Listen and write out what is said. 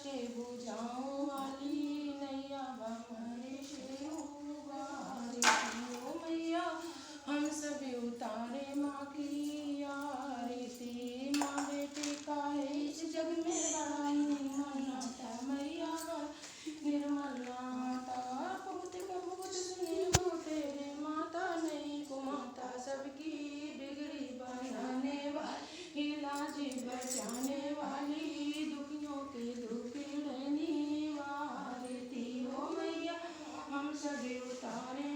के बुझाओ वाली नैया हमारे से उबारी ओ मैया हम सभी उतारे माँ की आरती। माँ बेटी का है इस जग में बड़ा निर्मल नाता मैया निर्मल नाता। बहुत का बहुत सुने हो तेरे माता नहीं को माता सबकी बिगड़ी बनाने वाली इलाज बचाने वाली दुखियों के दुखड़नी वारती ओ मैया हम सभी उतारे